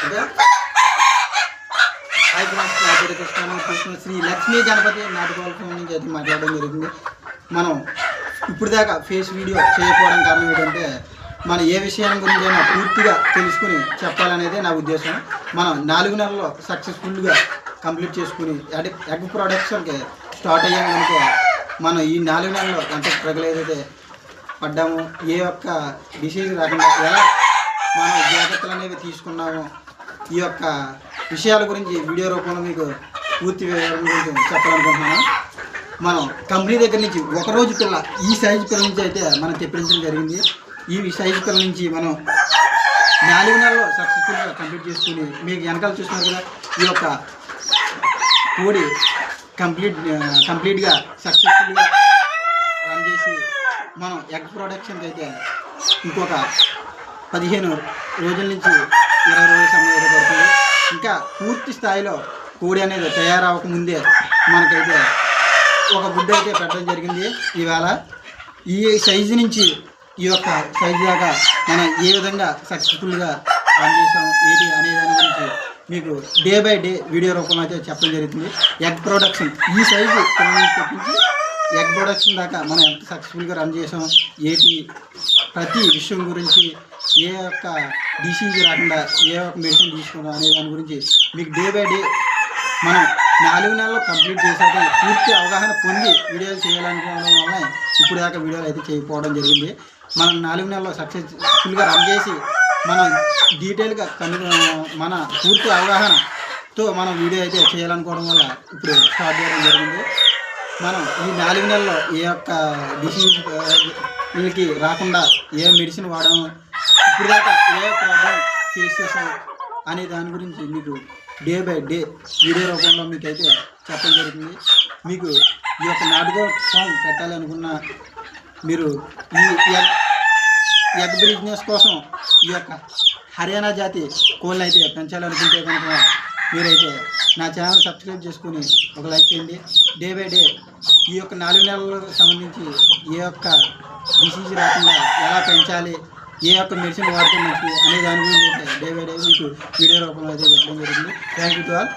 Okay. Hi friends, నా పేరు Krishna Shri Lakshmi Ganapati నాటుకోవాల phone నుంచి అయితే మాట్లాడడం జరుగుతుంది. మనం ఇప్పుడు దాకా ఫేస్ వీడియో చేయకపోవడం కారణం ఏంటంటే మనం ఏ విషయం గురించి అయినా పూర్తిగా తెలుసుకుని చెప్పాలనేదే నా ఉద్దేశం. మనం 4 నెలల్లో సక్సెస్ఫుల్గా కంప్లీట్ చేసుకుని ఎగ్ ప్రొడక్షన్కి స్టార్ట్ అయ్యాం కనుక మనం ఈ 4 నెలల్లో ఎంత స్ట్రగుల్ ఏదైతే పడ్డాము, ఏ ఒక్క డిసీజ్ రాకుండా ఎలా మనం జాగ్రత్తలు అనేవి తీసుకున్నాము, ఈ యొక్క విషయాల గురించి వీడియో రూపంలో మీకు పూర్తి వివరణ గురించి చెప్పాలనుకుంటున్నాను. మనం కంపెనీ దగ్గర నుంచి ఒకరోజు పిల్ల, ఈ సైజు పిల్ల నుంచి అయితే మనం తెప్పించడం జరిగింది. ఈ సైజు పిల్ల నుంచి మనం 4 నెలల్లో సక్సెస్ఫుల్గా కంప్లీట్ చేసుకుని మీకు వెనకాల చూస్తున్నారు కదా, ఈ యొక్క కోడి కంప్లీట్గా సక్సెస్ఫుల్గా రన్ చేసి మనం ఎగ్ ప్రొడక్షన్కి అయితే ఇంకొక 15 రోజుల నుంచి 20 రోజుల సమయం అయితే పడుతుంది. ఇంకా పూర్తి స్థాయిలో కోడి అనేది తయారవకముందే మనకైతే ఒక గుడ్డ అయితే పెట్టడం జరిగింది. ఈవేళ ఈ సైజు నుంచి ఈ యొక్క సైజు దాకా మనం ఏ విధంగా సక్సెస్ఫుల్గా రన్ చేసాం ఏంటి అనే దాని గురించి మీకు డే బై డే వీడియో రూపంలో అయితే చెప్పడం జరుగుతుంది. ఎగ్ ప్రొడక్షన్ ఈ సైజు తెప్పించి ఎగ్ ప్రొడక్షన్ దాకా మనం ఎంత సక్సెస్ఫుల్గా రన్ చేసాం ఏంటి ప్రతి విషయం గురించి, ఏ యొక్క డిసీజ్ రాకుండా ఏ ఒక్క మెడిసిన్ తీసుకున్నాం అనే దాని గురించి మీకు డే బై డే మనం 4 నెలలు కంప్లీట్ చేసాక పూర్తి అవగాహన పొంది వీడియోలు చేయాలనుకోవడం వల్ల ఇప్పుడు దాకా వీడియోలు అయితే చేయకపోవడం జరిగింది. మనం 4 నెలల్లో సక్సెస్ఫుల్గా రన్ చేసి మనం డీటెయిల్గా మన పూర్తి అవగాహనతో మనం వీడియో అయితే చేయాలనుకోవడం వల్ల ఇప్పుడు స్టార్ట్ చేయడం జరిగింది. మనం ఈ 4 నెలల్లో ఏ యొక్క డిసీజ్ వీళ్ళకి రాకుండా ఏ మెడిసిన్ వాడము, ఇప్పుడు దాకా ఏ ప్రాబ్లం ఫేస్ చేసాం అనే దాని గురించి మీకు డే బై డే వీడియో రూపంలో మీకు అయితే చెప్పడం జరుగుతుంది. మీకు ఈ యొక్క నాటుకోడి ఫామ్ పెట్టాలి అనుకున్న మీరు ఈ ఎగ్ బిజినెస్ కోసం ఈ యొక్క హర్యానా జాతి కోళ్ళని అయితే పెంచాలనుకుంటే కనుక మీరైతే నా ఛానల్ సబ్స్క్రైబ్ చేసుకుని ఒక లైక్ చేయండి. డే బై డే ఈ యొక్క 4 నెలలకు సంబంధించి ఏ యొక్క డిసీజ్ రాకుండా ఎలా పెంచాలి, ఏ యొక్క మెడిసిన్ వాడుతూ మంచిది అనే దాని గురించి డే బై డే మీకు వీడియో రూపంలో అయితే చెప్పడం జరుగుతుంది. Thank you to all.